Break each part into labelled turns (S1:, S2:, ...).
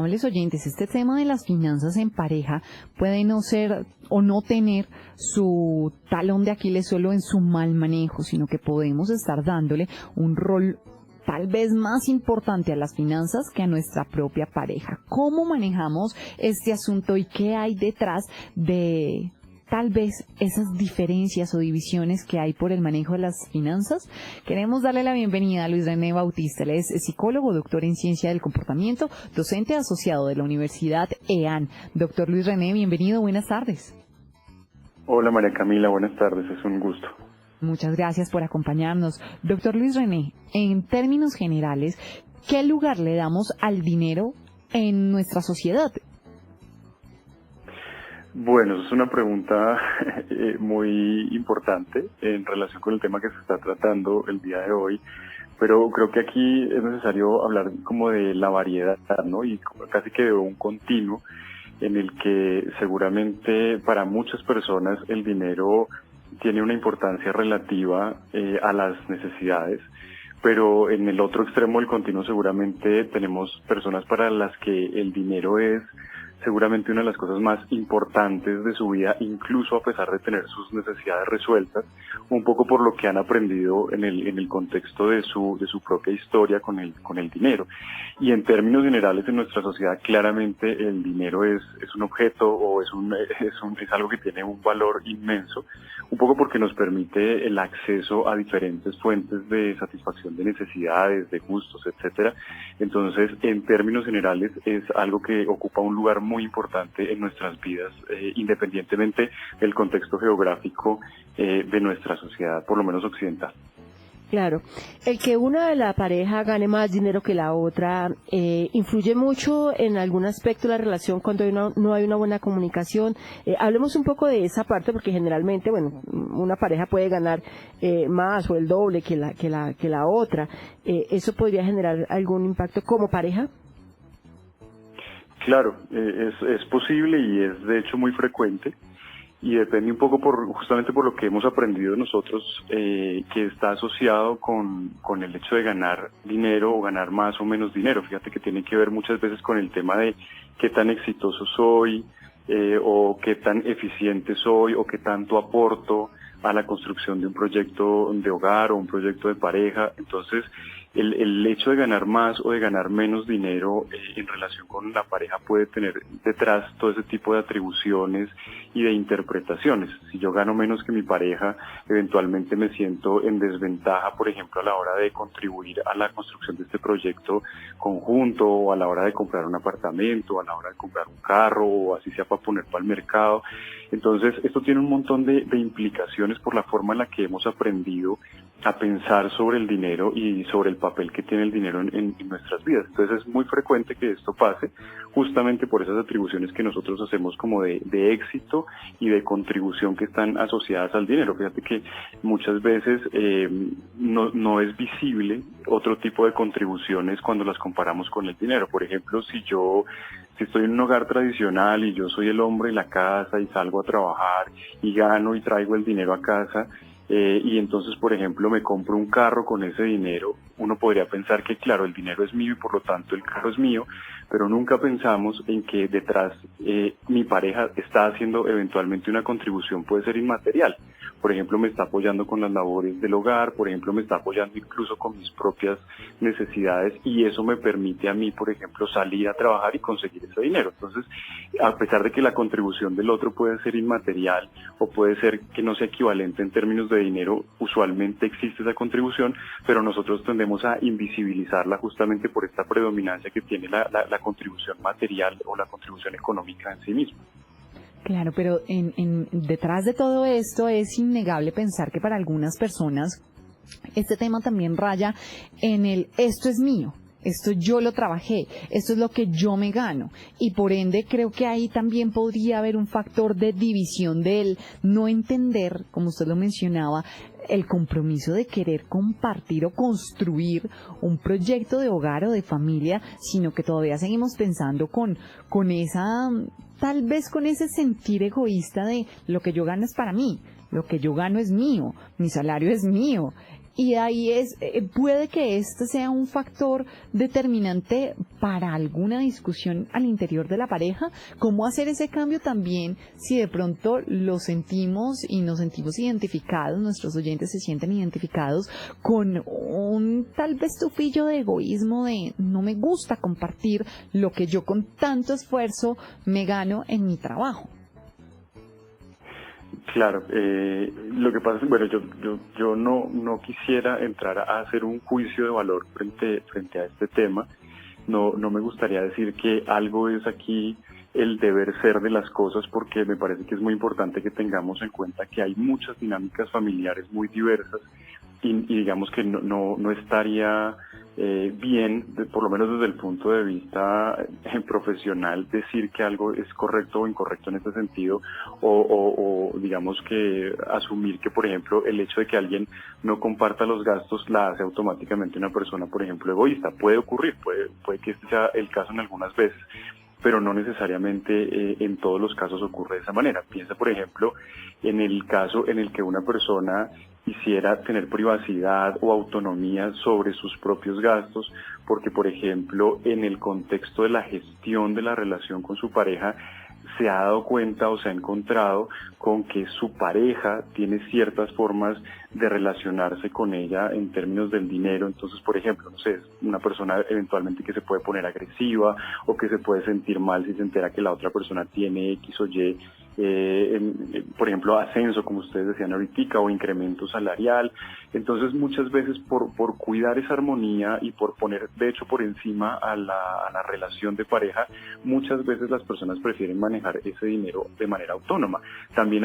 S1: amables oyentes, este tema de las finanzas en pareja puede no ser o no tener su talón de Aquiles solo en su mal manejo, sino que podemos estar dándole un rol tal vez más importante a las finanzas que a nuestra propia pareja. ¿Cómo manejamos este asunto y qué hay detrás de tal vez esas diferencias o divisiones que hay por el manejo de las finanzas? Queremos darle la bienvenida a Luis René Bautista. Él es psicólogo, doctor en ciencia del comportamiento, docente asociado de la Universidad EAN. Doctor Luis René, bienvenido, buenas tardes.
S2: Hola María Camila, buenas tardes, es un gusto.
S1: Muchas gracias por acompañarnos. Doctor Luis René, en términos generales, ¿qué lugar le damos al dinero en nuestra sociedad?
S2: Bueno, es una pregunta muy importante en relación con el tema que se está tratando el día de hoy, pero creo que aquí es necesario hablar como de la variedad, ¿no? Y casi que de un continuo en el que seguramente para muchas personas el dinero tiene una importancia relativa a las necesidades, pero en el otro extremo del continuo seguramente tenemos personas para las que el dinero es seguramente una de las cosas más importantes de su vida, incluso a pesar de tener sus necesidades resueltas, un poco por lo que han aprendido en el contexto de su propia historia con el dinero. Y en términos generales en nuestra sociedad claramente el dinero es un objeto o es algo que tiene un valor inmenso, un poco porque nos permite el acceso a diferentes fuentes de satisfacción de necesidades, de gustos, etcétera. Entonces, en términos generales es algo que ocupa un lugar muy importante en nuestras vidas, independientemente del contexto geográfico de nuestra sociedad, por lo menos occidental.
S3: Claro, el que una de la pareja gane más dinero que la otra influye mucho en algún aspecto de la relación cuando no hay una buena comunicación. Hablemos un poco de esa parte porque generalmente, bueno, una pareja puede ganar más o el doble que la otra. ¿Eso podría generar algún impacto como pareja?
S2: Claro, es posible y es de hecho muy frecuente. Y depende un poco justamente por lo que hemos aprendido nosotros, que está asociado con el hecho de ganar dinero o ganar más o menos dinero. Fíjate que tiene que ver muchas veces con el tema de qué tan exitoso soy, o qué tan eficiente soy, o qué tanto aporto a la construcción de un proyecto de hogar o un proyecto de pareja. Entonces, el hecho de ganar más o de ganar menos dinero en relación con la pareja puede tener detrás todo ese tipo de atribuciones y de interpretaciones. Si yo gano menos que mi pareja, eventualmente me siento en desventaja, por ejemplo, a la hora de contribuir a la construcción de este proyecto conjunto, o a la hora de comprar un apartamento, o a la hora de comprar un carro, o así sea para poner para el mercado. Entonces, esto tiene un montón de implicaciones por la forma en la que hemos aprendido a pensar sobre el dinero y sobre el papel que tiene el dinero en nuestras vidas. Entonces es muy frecuente que esto pase justamente por esas atribuciones que nosotros hacemos como de éxito y de contribución que están asociadas al dinero. Fíjate que muchas veces no es visible otro tipo de contribuciones cuando las comparamos con el dinero. Por ejemplo, si estoy en un hogar tradicional y yo soy el hombre de la casa y salgo a trabajar y gano y traigo el dinero a casa, y entonces, por ejemplo, me compro un carro con ese dinero, uno podría pensar que, claro, el dinero es mío y por lo tanto el carro es mío, pero nunca pensamos en que detrás mi pareja está haciendo eventualmente una contribución, puede ser inmaterial. Por ejemplo, me está apoyando con las labores del hogar, por ejemplo, me está apoyando incluso con mis propias necesidades, y eso me permite a mí, por ejemplo, salir a trabajar y conseguir ese dinero. Entonces, a pesar de que la contribución del otro puede ser inmaterial o puede ser que no sea equivalente en términos de dinero, usualmente existe esa contribución, pero nosotros tendemos a invisibilizarla justamente por esta predominancia que tiene la contribución material o la contribución económica en sí misma.
S1: Claro, pero detrás de todo esto es innegable pensar que para algunas personas este tema también raya en esto es mío, esto yo lo trabajé, esto es lo que yo me gano, y por ende creo que ahí también podría haber un factor de división del no entender, como usted lo mencionaba, el compromiso de querer compartir o construir un proyecto de hogar o de familia, sino que todavía seguimos pensando con esa, tal vez con ese sentir egoísta de lo que yo gano es para mí, lo que yo gano es mío, mi salario es mío. Y ahí puede que este sea un factor determinante para alguna discusión al interior de la pareja. ¿Cómo hacer ese cambio también si de pronto lo sentimos y nos sentimos identificados, nuestros oyentes se sienten identificados con un tal vez tufillo de egoísmo de no me gusta compartir lo que yo con tanto esfuerzo me gano en mi trabajo?
S2: Claro, lo que pasa es, bueno, yo no quisiera entrar a hacer un juicio de valor frente a este tema. No me gustaría decir que algo es aquí el deber ser de las cosas, porque me parece que es muy importante que tengamos en cuenta que hay muchas dinámicas familiares muy diversas y digamos que no estaría bien, por lo menos desde el punto de vista profesional, decir que algo es correcto o incorrecto en ese sentido, o digamos que asumir que, por ejemplo, el hecho de que alguien no comparta los gastos la hace automáticamente una persona, por ejemplo, egoísta. Puede ocurrir, puede que este sea el caso en algunas veces, pero no necesariamente en todos los casos ocurre de esa manera. Piensa, por ejemplo, en el caso en el que una persona quisiera tener privacidad o autonomía sobre sus propios gastos, porque, por ejemplo, en el contexto de la gestión de la relación con su pareja, se ha dado cuenta o se ha encontrado con que su pareja tiene ciertas formas de relacionarse con ella en términos del dinero. Entonces, por ejemplo, no sé, es una persona eventualmente que se puede poner agresiva o que se puede sentir mal si se entera que la otra persona tiene X o Y, por ejemplo, ascenso, como ustedes decían ahorita, o incremento salarial. Entonces, muchas veces por cuidar esa armonía y por poner, de hecho, por encima a la relación de pareja, muchas veces las personas prefieren manejar ese dinero de manera autónoma. También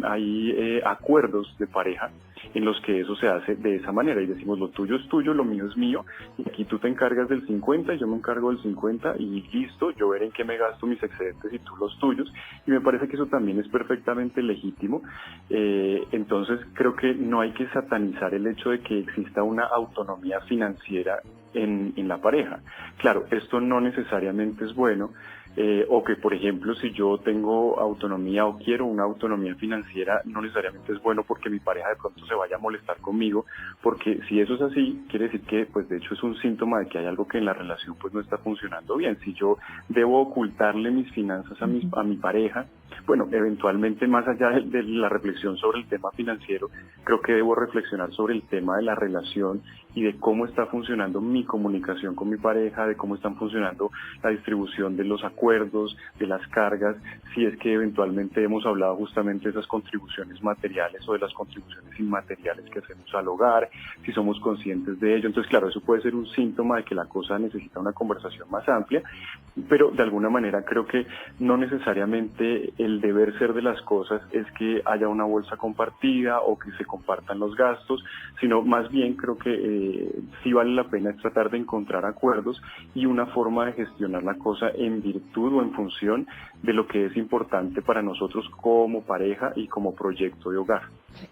S2: hay acuerdos de pareja en los que eso se hace de esa manera y decimos, lo tuyo es tuyo, lo mío es mío, y aquí tú te encargas del 50 y yo me encargo del 50 y listo, yo veré en qué me gasto mis excedentes y tú los tuyos, y me parece que eso también es perfectamente legítimo. Entonces creo que no hay que satanizar el hecho de que exista una autonomía financiera en la pareja. Claro, esto no necesariamente es bueno, o que, por ejemplo, si yo tengo autonomía o quiero una autonomía financiera, no necesariamente es bueno porque mi pareja de pronto se vaya a molestar conmigo, porque si eso es así, quiere decir que, pues, de hecho es un síntoma de que hay algo que en la relación pues no está funcionando bien. Si yo debo ocultarle mis finanzas a mi pareja, bueno, eventualmente, más allá de la reflexión sobre el tema financiero, creo que debo reflexionar sobre el tema de la relación y de cómo está funcionando mi comunicación con mi pareja, de cómo están funcionando la distribución de los acuerdos, de las cargas, si es que eventualmente hemos hablado justamente de esas contribuciones materiales o de las contribuciones inmateriales que hacemos al hogar, si somos conscientes de ello. Entonces, claro, eso puede ser un síntoma de que la cosa necesita una conversación más amplia, pero de alguna manera creo que no necesariamente el deber ser de las cosas es que haya una bolsa compartida o que se compartan los gastos, sino más bien creo que sí vale la pena es tratar de encontrar acuerdos y una forma de gestionar la cosa en virtud o en función de lo que es importante para nosotros como pareja y como proyecto de hogar.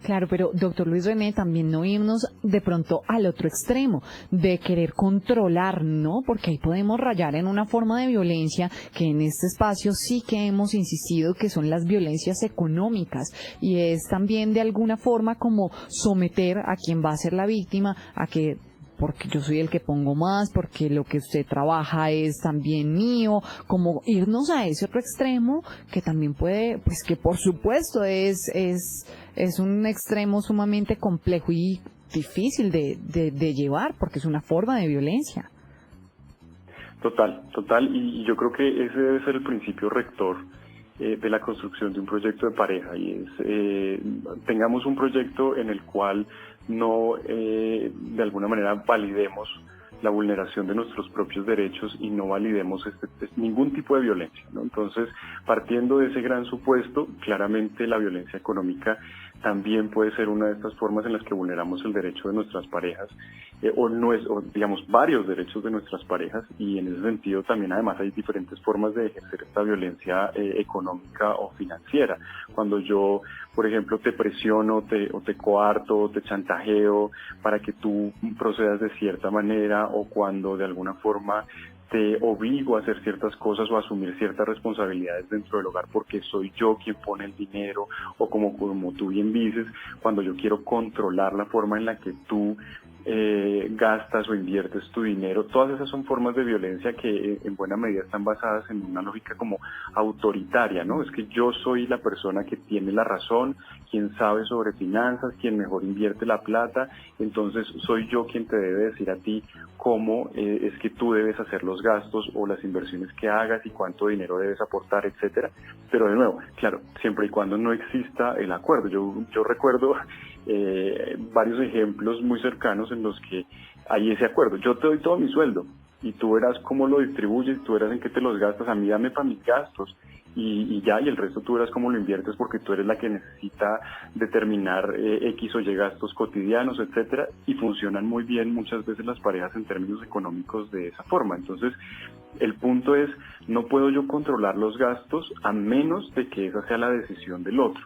S1: Claro, pero doctor Luis René, también no irnos de pronto al otro extremo, de querer controlar, ¿no? Porque ahí podemos rayar en una forma de violencia que en este espacio sí que hemos insistido que son las violencias económicas, y es también de alguna forma como someter a quien va a ser la víctima a que porque yo soy el que pongo más, porque lo que usted trabaja es también mío, como irnos a ese otro extremo que también puede, pues que por supuesto es un extremo sumamente complejo y difícil de llevar, porque es una forma de violencia.
S2: Total, y yo creo que ese debe ser el principio rector de la construcción de un proyecto de pareja, y es tengamos un proyecto en el cual no de alguna manera validemos la vulneración de nuestros propios derechos y no validemos ningún tipo de violencia, ¿no? Entonces, partiendo de ese gran supuesto, claramente la violencia económica también puede ser una de estas formas en las que vulneramos el derecho de nuestras parejas, o digamos varios derechos de nuestras parejas, y en ese sentido también además hay diferentes formas de ejercer esta violencia económica o financiera. Cuando yo, por ejemplo, te presiono o te coarto o te chantajeo para que tú procedas de cierta manera, o cuando de alguna forma te obligo a hacer ciertas cosas o a asumir ciertas responsabilidades dentro del hogar porque soy yo quien pone el dinero, o como tú bien dices, cuando yo quiero controlar la forma en la que tú gastas o inviertes tu dinero. Todas esas son formas de violencia que en buena medida están basadas en una lógica como autoritaria, ¿no? Es que yo soy la persona que tiene la razón, quien sabe sobre finanzas, quien mejor invierte la plata, entonces soy yo quien te debe decir a ti cómo es que tú debes hacer los gastos o las inversiones que hagas y cuánto dinero debes aportar, etcétera. Pero de nuevo, claro, siempre y cuando no exista el acuerdo. Yo recuerdo varios ejemplos muy cercanos en los que hay ese acuerdo. Yo te doy todo mi sueldo y tú verás cómo lo distribuyes, tú verás en qué te los gastas, a mí dame para mis gastos y ya, y el resto tú verás cómo lo inviertes porque tú eres la que necesita determinar X o Y gastos cotidianos, etcétera, y funcionan muy bien muchas veces las parejas en términos económicos de esa forma. Entonces, el punto es, no puedo yo controlar los gastos a menos de que esa sea la decisión del otro.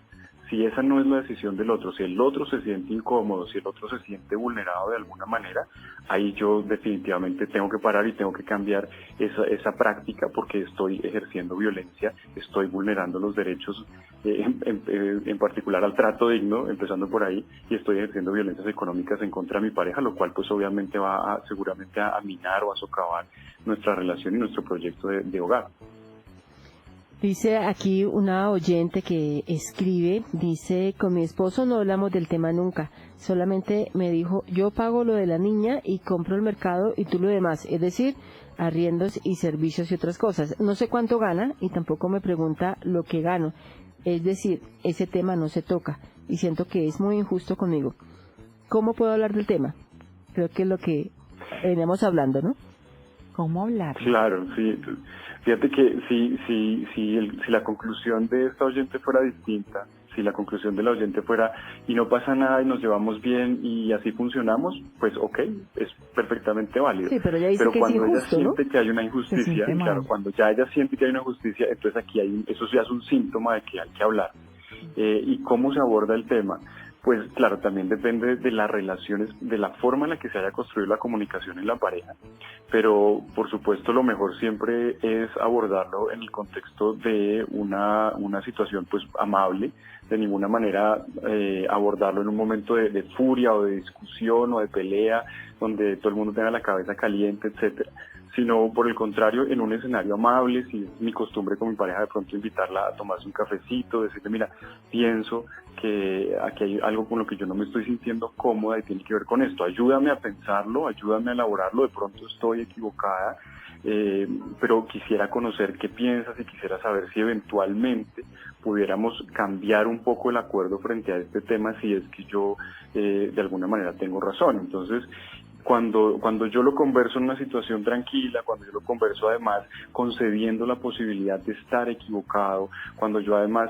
S2: Si esa no es la decisión del otro, si el otro se siente incómodo, si el otro se siente vulnerado de alguna manera, ahí yo definitivamente tengo que parar y tengo que cambiar esa práctica porque estoy ejerciendo violencia, estoy vulnerando los derechos, en particular al trato digno, empezando por ahí, y estoy ejerciendo violencias económicas en contra de mi pareja, lo cual pues obviamente va seguramente a minar o a socavar nuestra relación y nuestro proyecto de hogar.
S3: Dice aquí una oyente que escribe, dice, con mi esposo no hablamos del tema nunca, solamente me dijo, yo pago lo de la niña y compro el mercado y tú lo demás, es decir, arriendos y servicios y otras cosas. No sé cuánto gana y tampoco me pregunta lo que gano, es decir, ese tema no se toca y siento que es muy injusto conmigo. ¿Cómo puedo hablar del tema? Creo que es lo que veníamos hablando, ¿no?
S1: ¿Cómo hablar?
S2: Claro, sí. Fíjate que si la conclusión de esta oyente fuera distinta, si la conclusión de la oyente fuera y no pasa nada y nos llevamos bien y así funcionamos, pues ok, es perfectamente válido.
S3: Sí, pero ella dice que
S2: cuando
S3: es injusto,
S2: ella
S3: ¿no?
S2: siente que hay una injusticia, claro, cuando ya ella siente que hay una injusticia, entonces aquí eso ya es un síntoma de que hay que hablar. ¿Y cómo se aborda el tema? Pues claro, también depende de las relaciones, de la forma en la que se haya construido la comunicación en la pareja, pero por supuesto lo mejor siempre es abordarlo en el contexto de una situación pues amable, de ninguna manera abordarlo en un momento de furia o de discusión o de pelea, donde todo el mundo tenga la cabeza caliente, etcétera, sino por el contrario, en un escenario amable. Si es mi costumbre con mi pareja de pronto invitarla a tomarse un cafecito, decirle, mira, pienso que aquí hay algo con lo que yo no me estoy sintiendo cómoda y tiene que ver con esto, ayúdame a pensarlo, ayúdame a elaborarlo, de pronto estoy equivocada, pero quisiera conocer qué piensas y quisiera saber si eventualmente pudiéramos cambiar un poco el acuerdo frente a este tema si es que yo de alguna manera tengo razón. Entonces, cuando yo lo converso en una situación tranquila, cuando yo lo converso además concediendo la posibilidad de estar equivocado, cuando yo además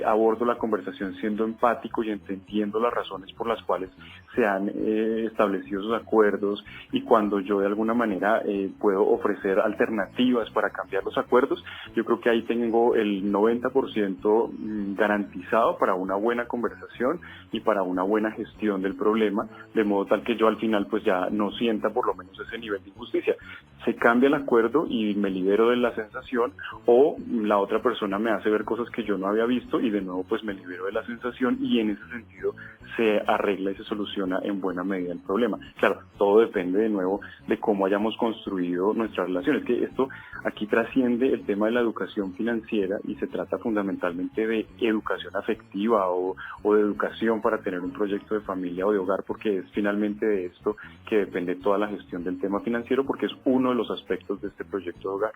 S2: abordo la conversación siendo empático y entendiendo las razones por las cuales se han establecido esos acuerdos, y cuando yo de alguna manera puedo ofrecer alternativas para cambiar los acuerdos, yo creo que ahí tengo el 90% garantizado para una buena conversación y para una buena gestión del problema, de modo tal que yo al final pues ya no sienta por lo menos ese nivel de injusticia. Se cambia el acuerdo y me libero de la sensación, o la otra persona me hace ver cosas que yo no había visto y de nuevo pues me libero de la sensación, y en ese sentido se arregla y se soluciona en buena medida el problema. Claro, todo depende de nuevo de cómo hayamos construido nuestras relaciones, que esto aquí trasciende el tema de la educación financiera y se trata fundamentalmente de educación afectiva o de educación para tener un proyecto de familia o de hogar, porque es finalmente de esto que depende toda la gestión del tema financiero, porque es uno de los aspectos de este proyecto de hogar.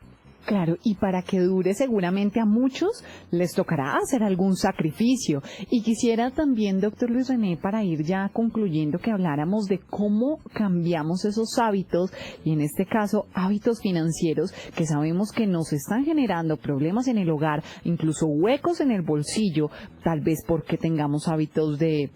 S1: Claro, y para que dure seguramente a muchos les tocará hacer algún sacrificio. Y quisiera también, doctor Luis René, para ir ya concluyendo, que habláramos de cómo cambiamos esos hábitos, y en este caso hábitos financieros que sabemos que nos están generando problemas en el hogar, incluso huecos en el bolsillo, tal vez porque tengamos hábitos de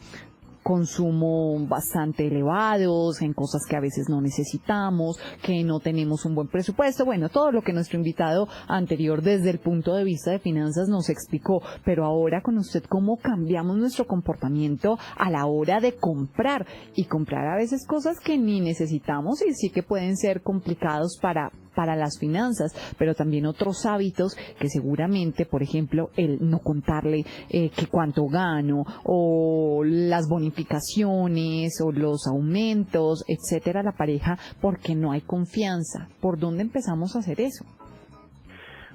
S1: consumo bastante elevados, en cosas que a veces no necesitamos, que no tenemos un buen presupuesto, bueno, todo lo que nuestro invitado anterior desde el punto de vista de finanzas nos explicó, pero ahora con usted, ¿cómo cambiamos nuestro comportamiento a la hora de comprar? Y comprar a veces cosas que ni necesitamos y sí que pueden ser complicados para para las finanzas, pero también otros hábitos que seguramente, por ejemplo, el no contarle que cuánto gano, o las bonificaciones, o los aumentos, etcétera, a la pareja, porque no hay confianza. ¿Por dónde empezamos a hacer eso?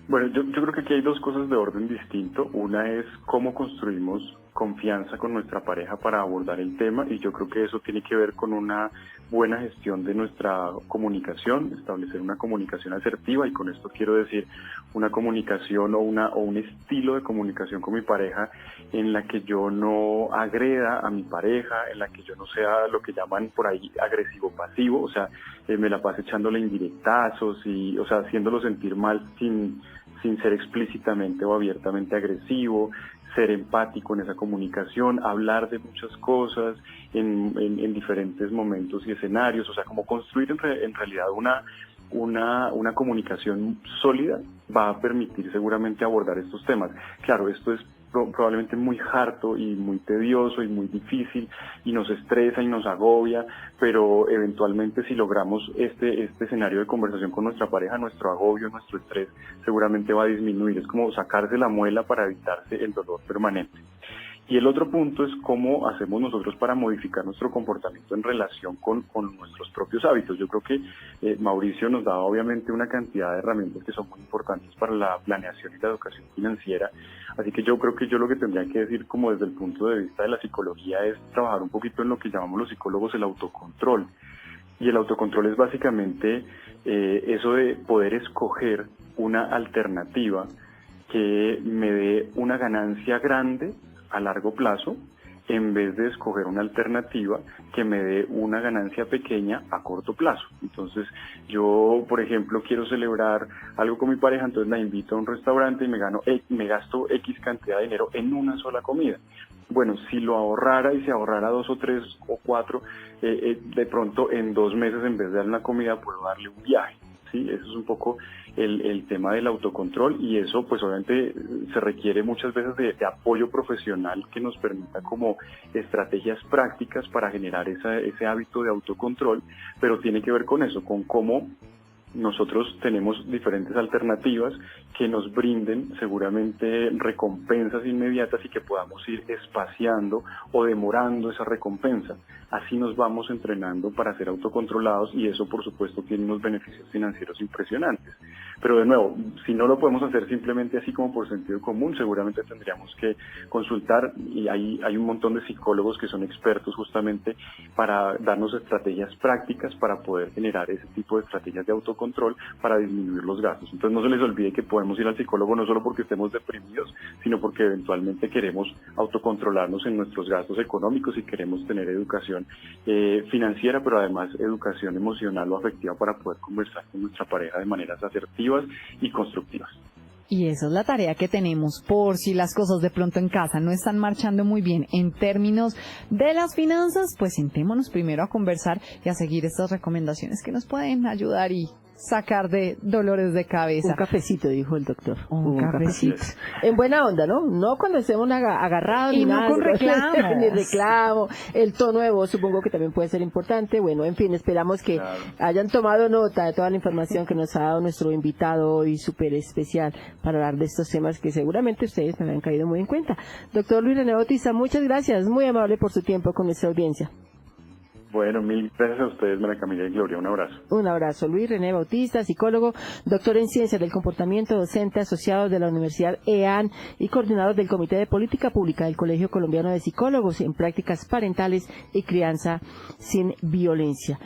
S2: Bueno, yo creo que aquí hay dos cosas de orden distinto. Una es cómo construimos confianza con nuestra pareja para abordar el tema, y yo creo que eso tiene que ver con una buena gestión de nuestra comunicación, establecer una comunicación asertiva, y con esto quiero decir una comunicación o un estilo de comunicación con mi pareja en la que yo no agreda a mi pareja, en la que yo no sea lo que llaman por ahí agresivo-pasivo, o sea, me la pase echándole indirectazos y, o sea, haciéndolo sentir mal sin ser explícitamente o abiertamente agresivo, ser empático en esa comunicación, hablar de muchas cosas en diferentes momentos y escenarios, o sea, como construir en realidad una comunicación sólida va a permitir seguramente abordar estos temas. Claro, esto es probablemente muy harto y muy tedioso y muy difícil y nos estresa y nos agobia, pero eventualmente si logramos este escenario de conversación con nuestra pareja, nuestro agobio, nuestro estrés seguramente va a disminuir. Es como sacarse la muela para evitarse el dolor permanente. Y el otro punto es cómo hacemos nosotros para modificar nuestro comportamiento en relación con nuestros propios hábitos. Yo creo que Mauricio nos da obviamente una cantidad de herramientas que son muy importantes para la planeación y la educación financiera. Así que yo creo que yo lo que tendría que decir como desde el punto de vista de la psicología es trabajar un poquito en lo que llamamos los psicólogos el autocontrol. Y el autocontrol es básicamente eso de poder escoger una alternativa que me dé una ganancia grande a largo plazo, en vez de escoger una alternativa que me dé una ganancia pequeña a corto plazo. Entonces, yo, por ejemplo, quiero celebrar algo con mi pareja, entonces la invito a un restaurante y me gasto X cantidad de dinero en una sola comida. Bueno, si lo ahorrara y se ahorrara 2 o 3 o 4, de pronto en 2 meses, en vez de darle una comida, puedo darle un viaje. Sí, eso es un poco el tema del autocontrol, y eso pues obviamente se requiere muchas veces de apoyo profesional que nos permita como estrategias prácticas para generar ese hábito de autocontrol, pero tiene que ver con eso, con cómo nosotros tenemos diferentes alternativas que nos brinden seguramente recompensas inmediatas y que podamos ir espaciando o demorando esa recompensa. Así nos vamos entrenando para ser autocontrolados, y eso por supuesto tiene unos beneficios financieros impresionantes. Pero de nuevo, si no lo podemos hacer simplemente así como por sentido común, seguramente tendríamos que consultar, y hay un montón de psicólogos que son expertos justamente para darnos estrategias prácticas para poder generar ese tipo de estrategias de autocontrol para disminuir los gastos. Entonces no se les olvide que podemos ir al psicólogo no solo porque estemos deprimidos, sino porque eventualmente queremos autocontrolarnos en nuestros gastos económicos y queremos tener educación financiera, pero además educación emocional o afectiva para poder conversar con nuestra pareja de maneras asertivas y constructivas.
S1: Y esa es la tarea que tenemos, por si las cosas de pronto en casa no están marchando muy bien en términos de las finanzas, pues sentémonos primero a conversar y a seguir estas recomendaciones que nos pueden ayudar y sacar de dolores de cabeza.
S3: Un cafecito, dijo el doctor.
S1: Un cafecito.
S3: En buena onda, ¿no? No cuando estemos agarrados.
S1: Y
S3: ni
S1: no
S3: nada,
S1: con reclamos.
S3: Ni reclamo. El tono de voz supongo que también puede ser importante. Bueno, en fin, esperamos que hayan tomado nota de toda la información que nos ha dado nuestro invitado hoy, súper especial, para hablar de estos temas que seguramente ustedes me han caído muy en cuenta. Doctor Luis René Bautista, muchas gracias. Muy amable por su tiempo con nuestra audiencia.
S2: Bueno, mil gracias a ustedes, María Camila y Gloria. Un abrazo.
S3: Un abrazo. Luis René Bautista, psicólogo, doctor en Ciencias del Comportamiento, docente asociado de la Universidad EAN y coordinador del Comité de Política Pública del Colegio Colombiano de Psicólogos en Prácticas Parentales y Crianza sin Violencia.